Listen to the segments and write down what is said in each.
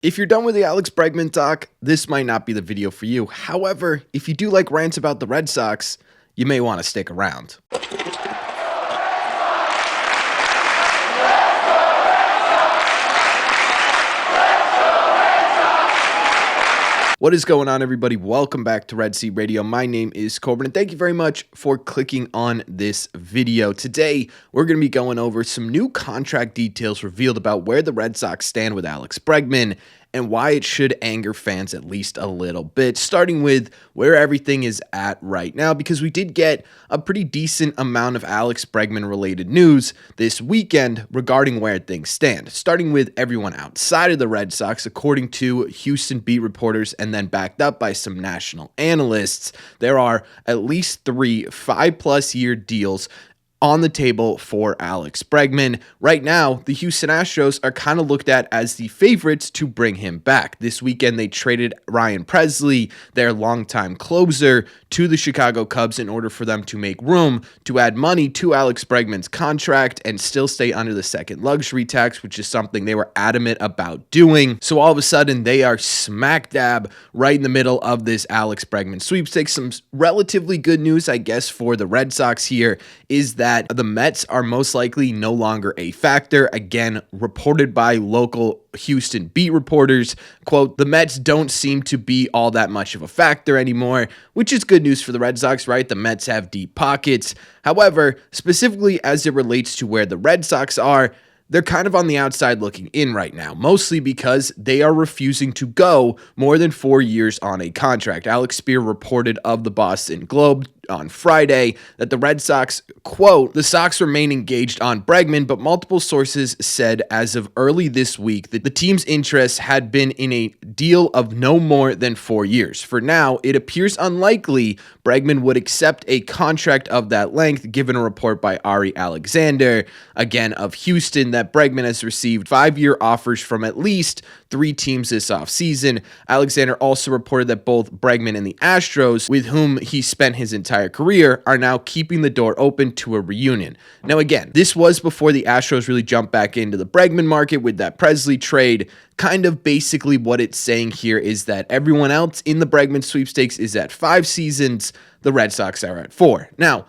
If you're done with the Alex Bregman talk, this might not be the video for you. However, if you do like rants about the Red Sox, you may want to stick around. What is going on, everybody? Welcome back to Red Seat Radio. My name is Corbin, and thank you very much for clicking on this video. Today, we're going to be going over some new contract details revealed about where the Red Sox stand with Alex Bregman and why it should anger fans at least a little bit, starting with where everything is at right now, because we did get a pretty decent amount of Alex Bregman related news this weekend regarding where things stand, starting with everyone outside of the Red Sox. According to Houston beat reporters and then backed up by some national analysts, there are at least 3 5+ year deals on the table for Alex Bregman. Right now, the Houston Astros are kind of looked at as the favorites to bring him back. This weekend, they traded Ryan Pressly, their longtime closer, to the Chicago Cubs in order for them to make room to add money to Alex Bregman's contract and still stay under the second luxury tax, which is something they were adamant about doing. So all of a sudden, they are smack dab right in the middle of this Alex Bregman sweepstakes. Some relatively good news, I guess, for the Red Sox here is that the Mets are most likely no longer a factor. Again, reported by local Houston beat reporters, quote, "The Mets don't seem to be all that much of a factor anymore," which is good news for the Red Sox, right? The Mets have deep pockets. However, specifically as it relates to where the Red Sox are, they're kind of on the outside looking in right now, mostly because they are refusing to go more than 4 years on a contract. Alex Spear reported of the Boston Globe on Friday that the Red Sox, quote, "The Sox remain engaged on Bregman, but multiple sources said as of early this week that the team's interest had been in a deal of no more than 4 years. For now, it appears unlikely Bregman would accept a contract of that length, given a report by Ari Alexander, again of Houston, that Bregman has received 5-year offers from at least 3 teams this offseason. Alexander also reported that both Bregman and the Astros, with whom he spent his entire career, are now keeping the door open to a reunion. Now, again, this was before the Astros really jumped back into the Bregman market with that Pressly trade. Kind of basically what it's saying here is that everyone else in the Bregman sweepstakes is at 5 seasons. The Red Sox are at 4. Now,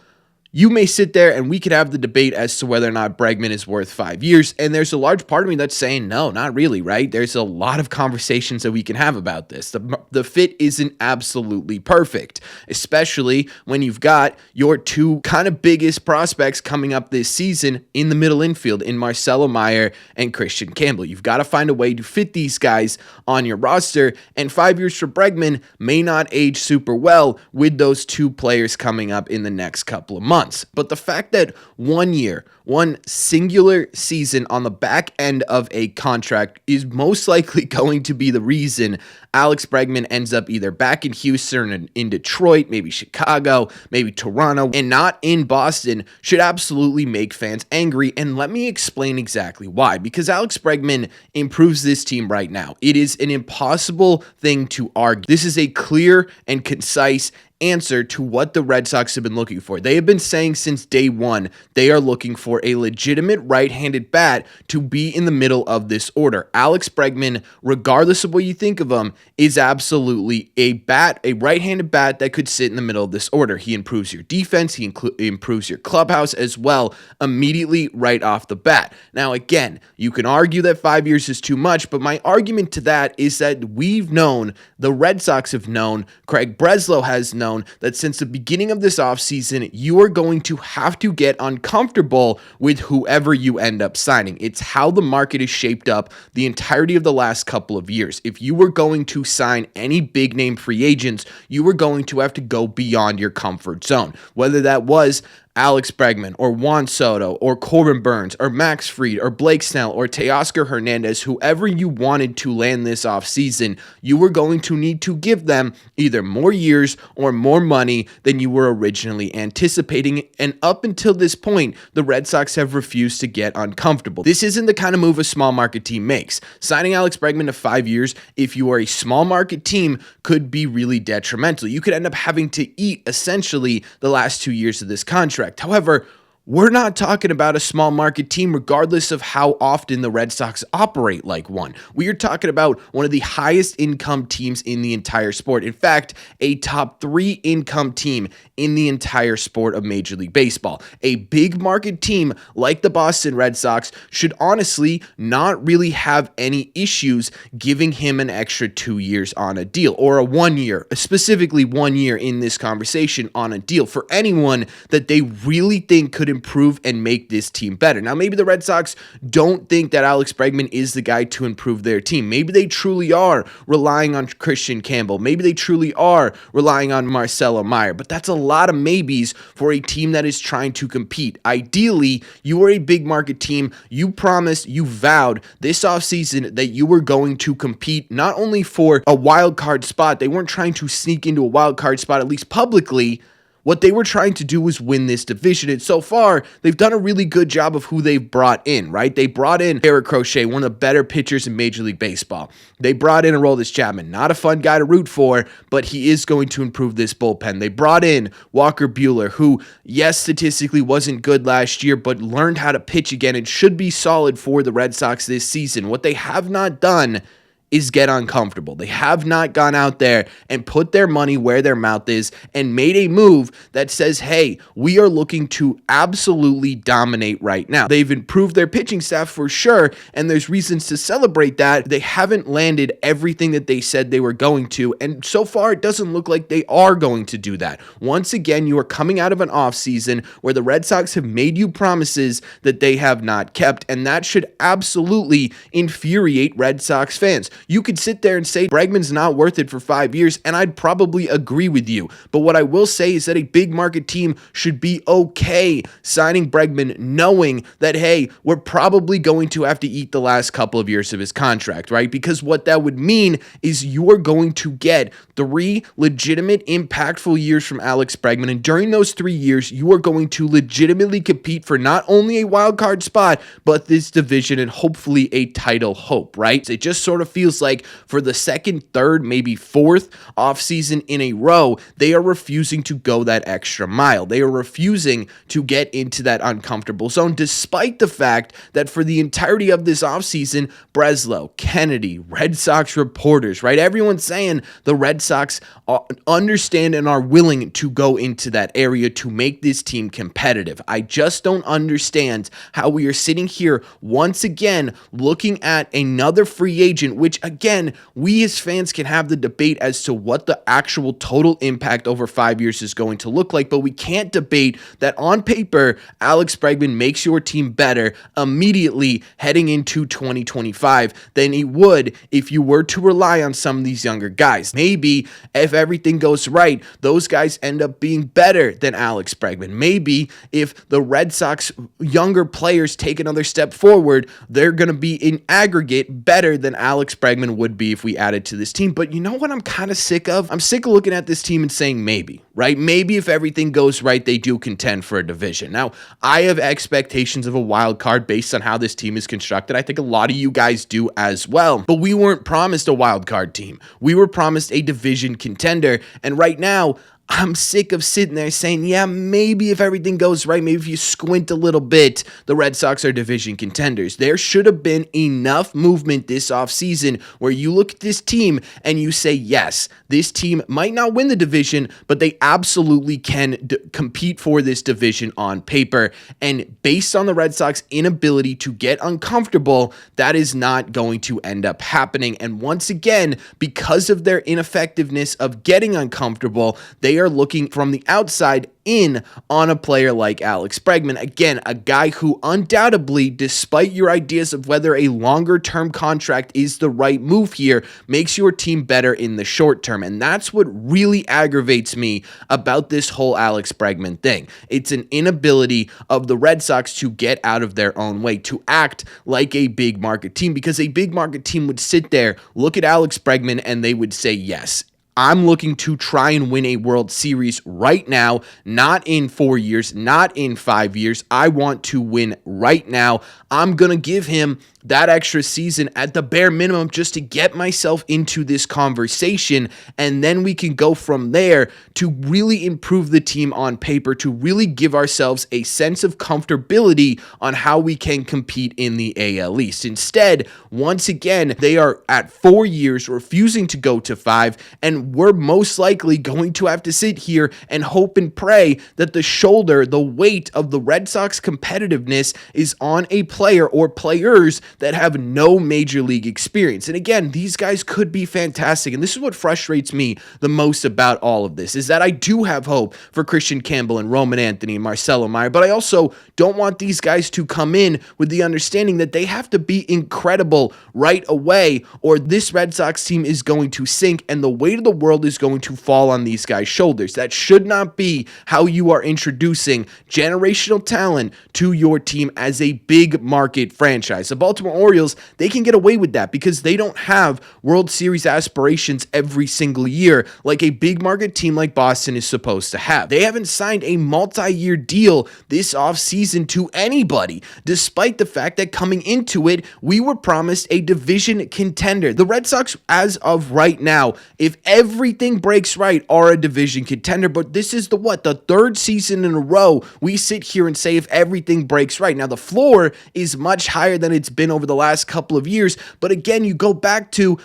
you may sit there and we could have the debate as to whether or not Bregman is worth 5 years. And there's a large part of me that's saying, no, not really, right? There's a lot of conversations that we can have about this. The fit isn't absolutely perfect, especially when you've got your 2 kind of biggest prospects coming up this season in the middle infield in Marcelo Meyer and Christian Campbell. You've got to find a way to fit these guys on your roster. And 5 years for Bregman may not age super well with those 2 players coming up in the next couple of months. But the fact that 1 year, one singular season on the back end of a contract is most likely going to be the reason Alex Bregman ends up either back in Houston or in Detroit, maybe Chicago, maybe Toronto, and not in Boston should absolutely make fans angry. And let me explain exactly why. Because Alex Bregman improves this team right now. It is an impossible thing to argue. This is a clear and concise answer to what the Red Sox have been looking for. They have been saying since day one they are looking for a legitimate right-handed bat to be in the middle of this order. Alex Bregman, regardless of what you think of him, is absolutely a right-handed bat that could sit in the middle of this order. He improves your defense, he improves your clubhouse as well immediately right off the bat. Now again, you can argue that 5 years is too much, but my argument to that is that we've known, the Red Sox have known, Craig Breslow has known, that since the beginning of this offseason, you are going to have to get uncomfortable with whoever you end up signing. It's how the market is shaped up the entirety of the last couple of years. If you were going to sign any big name free agents, you were going to have to go beyond your comfort zone, whether that was Alex Bregman or Juan Soto or Corbin Burns or Max Fried or Blake Snell or Teoscar Hernandez, whoever you wanted to land this offseason, you were going to need to give them either more years or more money than you were originally anticipating. And up until this point, the Red Sox have refused to get uncomfortable. This isn't the kind of move a small market team makes. Signing Alex Bregman to 5 years, if you are a small market team, could be really detrimental. You could end up having to eat essentially the last 2 years of this contract. However, we're not talking about a small market team, regardless of how often the Red Sox operate like one. We are talking about one of the highest income teams in the entire sport. In fact, a top 3 income team in the entire sport of Major League Baseball. A big market team like the Boston Red Sox should honestly not really have any issues giving him an extra 2 years on a deal, or a 1 year, specifically 1 year in this conversation on a deal for anyone that they really think could improve and make this team better. Now, maybe the Red Sox don't think that Alex Bregman is the guy to improve their team. Maybe they truly are relying on Christian Campbell. Maybe they truly are relying on Marcelo Meyer. But that's a lot of maybes for a team that is trying to compete. Ideally, you are a big market team. You promised, you vowed this offseason that you were going to compete not only for a wild card spot. They weren't trying to sneak into a wild card spot, at least publicly. What they were trying to do was win this division, and so far, they've done a really good job of who they've brought in, right? They brought in Eric Crochet, one of the better pitchers in Major League Baseball. They brought in Aroldis Chapman, not a fun guy to root for, but he is going to improve this bullpen. They brought in Walker Buehler, who, yes, statistically wasn't good last year, but learned how to pitch again and should be solid for the Red Sox this season. What they have not done is get uncomfortable. They have not gone out there and put their money where their mouth is and made a move that says, hey, we are looking to absolutely dominate right now. They've improved their pitching staff for sure, and there's reasons to celebrate that. They haven't landed everything that they said they were going to, and so far it doesn't look like they are going to do that. Once again, you are coming out of an offseason where the Red Sox have made you promises that they have not kept, and that should absolutely infuriate Red Sox fans. You could sit there and say Bregman's not worth it for 5 years, and I'd probably agree with you. But what I will say is that a big market team should be okay signing Bregman knowing that, hey, we're probably going to have to eat the last couple of years of his contract, right? Because what that would mean is you're going to get 3 legitimate, impactful years from Alex Bregman, and during those 3 years, you are going to legitimately compete for not only a wild card spot, but this division and hopefully a title hope, right? It just sort of feels like for the second, third, maybe fourth offseason in a row, they are refusing to go that extra mile. They are refusing to get into that uncomfortable zone, despite the fact that for the entirety of this offseason, Breslow, Kennedy, Red Sox reporters, right? Everyone's saying the Red Sox understand and are willing to go into that area to make this team competitive. I just don't understand how we are sitting here once again looking at another free agent, which again, we as fans can have the debate as to what the actual total impact over 5 years is going to look like, but we can't debate that on paper, Alex Bregman makes your team better immediately heading into 2025 than he would if you were to rely on some of these younger guys. Maybe if everything goes right, those guys end up being better than Alex Bregman. Maybe if the Red Sox younger players take another step forward, they're going to be in aggregate better than Alex Bregman would be if we added to this team. But you know what I'm kind of sick of? I'm sick of looking at this team and saying maybe, right? Maybe if everything goes right, they do contend for a division. Now, I have expectations of a wild card based on how this team is constructed. I think a lot of you guys do as well. But we weren't promised a wild card team. We were promised a division contender. And right now, I'm sick of sitting there saying, yeah, maybe if everything goes right, maybe if you squint a little bit, the Red Sox are division contenders. There should have been enough movement this offseason where you look at this team and you say, yes, this team might not win the division, but they absolutely can compete for this division on paper. And based on the Red Sox inability to get uncomfortable, that is not going to end up happening. And once again, because of their ineffectiveness of getting uncomfortable, they are looking from the outside in on a player like Alex Bregman. Again, a guy who undoubtedly, despite your ideas of whether a longer term contract is the right move here, makes your team better in the short term. And that's what really aggravates me about this whole Alex Bregman thing. It's an inability of the Red Sox to get out of their own way, to act like a big market team, because a big market team would sit there, look at Alex Bregman, and they would say, yes, I'm looking to try and win a World Series right now, not in 4 years, not in 5 years. I want to win right now. I'm going to give him that extra season at the bare minimum just to get myself into this conversation. And then we can go from there to really improve the team on paper, to really give ourselves a sense of comfortability on how we can compete in the AL East. Instead, once again, they are at 4 years, refusing to go to 5, and we're most likely going to have to sit here and hope and pray that the weight of the Red Sox competitiveness is on a player or players that have no major league experience. And again, these guys could be fantastic. And this is what frustrates me the most about all of this, is that I do have hope for Christian Campbell and Roman Anthony and Marcelo Meyer, but I also don't want these guys to come in with the understanding that they have to be incredible right away, or this Red Sox team is going to sink and the weight of the world is going to fall on these guys' shoulders. That should not be how you are introducing generational talent to your team as a big market franchise. The Baltimore Orioles, they can get away with that because they don't have World Series aspirations every single year like a big market team like Boston is supposed to have. They haven't signed a multi-year deal this offseason to anybody, despite the fact that coming into it, we were promised a division contender. The Red Sox, as of right now, if everything breaks right, are a division contender, but this is the third season in a row we sit here and say if everything breaks right. Now, the floor is much higher than it's been over the last couple of years, but again, you go back to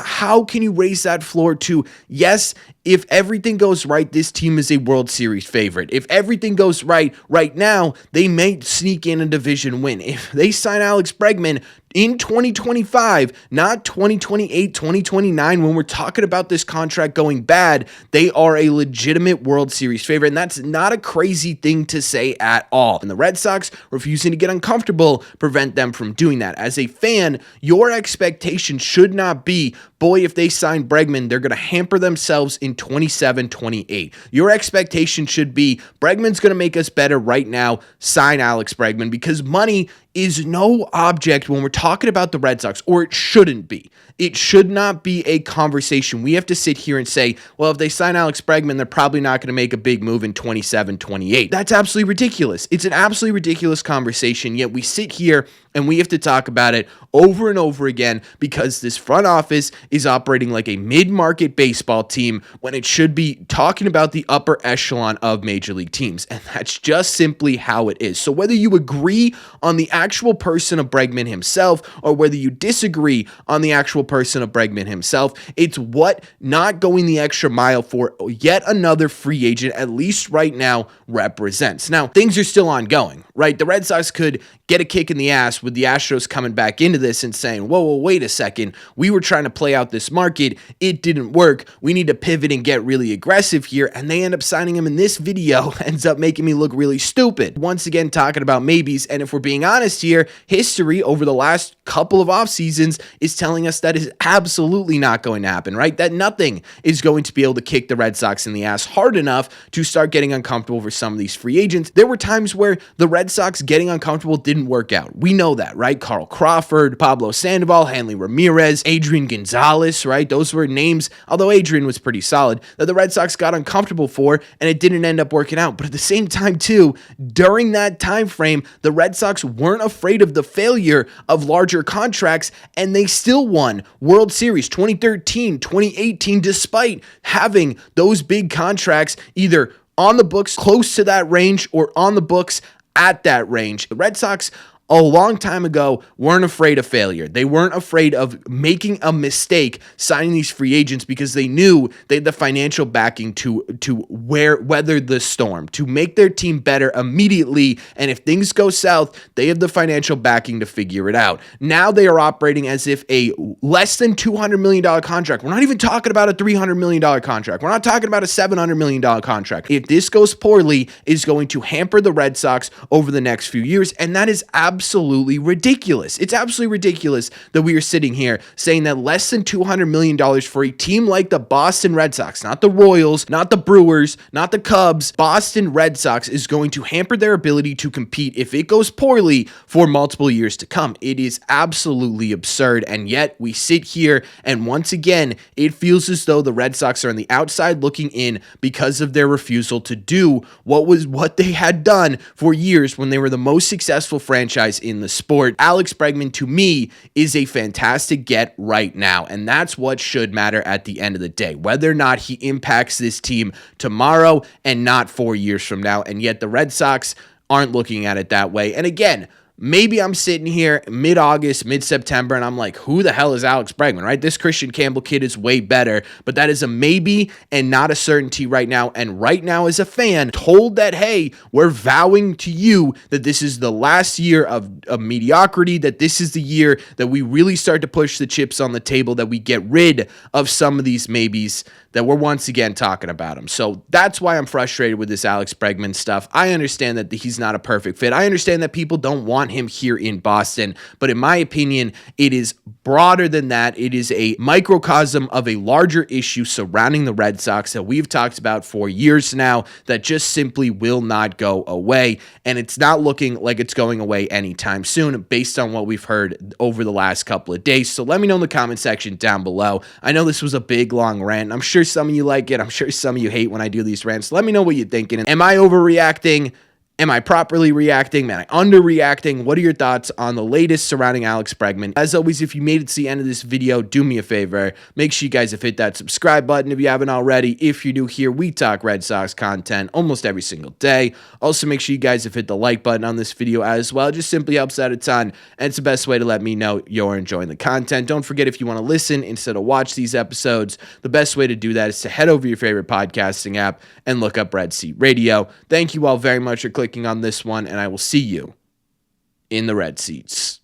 how can you raise that floor to, yes, if everything goes right, this team is a World Series favorite. If everything goes right now, they may sneak in a division win. If they sign Alex Bregman in 2025, not 2028, 2029, when we're talking about this contract going bad, they are a legitimate World Series favorite, and that's not a crazy thing to say at all. And the Red Sox refusing to get uncomfortable prevent them from doing that. As a fan, your expectation should not be, boy, if they sign Bregman, they're going to hamper themselves in 27, 28. Your expectation should be, Bregman's going to make us better right now, sign Alex Bregman, because money is no object when we're talking about the Red Sox, or it shouldn't be. It should not be a conversation. We have to sit here and say, well, if they sign Alex Bregman, they're probably not going to make a big move in 27, 28. That's absolutely ridiculous. It's an absolutely ridiculous conversation, yet we sit here and we have to talk about it over and over again because this front office is operating like a mid-market baseball team when it should be talking about the upper echelon of major league teams. And that's just simply how it is. So whether you agree on the actual person of Bregman himself or whether you disagree on the actual person of Bregman himself, it's what not going the extra mile for yet another free agent, at least right now, represents. Now, things are still ongoing, right? The Red Sox could get a kick in the ass with the Astros coming back into this and saying, whoa, wait a second. We were trying to play out this market. It didn't work. We need to pivot and get really aggressive here. And they end up signing him in this video, ends up making me look really stupid. Once again, talking about maybes. And if we're being honest here, history over the last couple of off seasons is telling us that is absolutely not going to happen, right? That nothing is going to be able to kick the Red Sox in the ass hard enough to start getting uncomfortable for some of these free agents. There were times where the Red Sox getting uncomfortable didn't work out. We know that, right? Carl Crawford, Pablo Sandoval, Hanley Ramirez, Adrian Gonzalez, right? Those were names, although Adrian was pretty solid, that the Red Sox got uncomfortable for, and it didn't end up working out. But at the same time, too, during that time frame, the Red Sox weren't afraid of the failure of larger contracts, and they still won World Series 2013, 2018, despite having those big contracts either on the books close to that range or on the books at that range. The Red Sox a long time ago weren't afraid of failure. They weren't afraid of making a mistake signing these free agents because they knew they had the financial backing to weather the storm, to make their team better immediately. And if things go south, they have the financial backing to figure it out. Now they are operating as if a less than $200 million contract. We're not even talking about a $300 million contract. We're not talking about a $700 million contract. If this goes poorly, is going to hamper the Red Sox over the next few years. And that is absolutely ridiculous. It's absolutely ridiculous that we are sitting here saying that less than $200 million for a team like the Boston Red Sox, not the Royals, not the Brewers, not the Cubs, Boston Red Sox is going to hamper their ability to compete if it goes poorly for multiple years to come. It is absolutely absurd, and yet we sit here and once again, it feels as though the Red Sox are on the outside looking in because of their refusal to do what they had done for years when they were the most successful franchise franchise in the sport. Alex Bregman, to me, is a fantastic get right now, and that's what should matter at the end of the day, whether or not he impacts this team tomorrow and not 4 years from now. And yet the Red Sox aren't looking at it that way. And again, maybe I'm sitting here mid-August, mid-September, and I'm like, who the hell is Alex Bregman, right? This Christian Campbell kid is way better, but that is a maybe and not a certainty right now. And right now, as a fan, told that, hey, we're vowing to you that this is the last year of mediocrity, that this is the year that we really start to push the chips on the table, that we get rid of some of these maybes, that we're once again talking about him. So that's why I'm frustrated with this Alex Bregman stuff. I understand that he's not a perfect fit. I understand that people don't want him here in Boston, but in my opinion, it is broader than that. It is a microcosm of a larger issue surrounding the Red Sox that we've talked about for years now that just simply will not go away, and it's not looking like it's going away anytime soon based on what we've heard over the last couple of days. So let me know in the comment section down below. I know this was a big, long rant. I'm sure some of you like it. I'm sure some of you hate when I do these rants. Let me know what you're thinking. Am I overreacting? Am I properly reacting? Am I underreacting? What are your thoughts on the latest surrounding Alex Bregman? As always, if you made it to the end of this video, do me a favor. Make sure you guys have hit that subscribe button if you haven't already. If you're new here, we talk Red Sox content almost every single day. Also, make sure you guys have hit the like button on this video as well. It just simply helps out a ton, and it's the best way to let me know you're enjoying the content. Don't forget, if you want to listen instead of watch these episodes, the best way to do that is to head over to your favorite podcasting app and look up Red Seat Radio. Thank you all very much for clicking on this one, and I will see you in the red seats.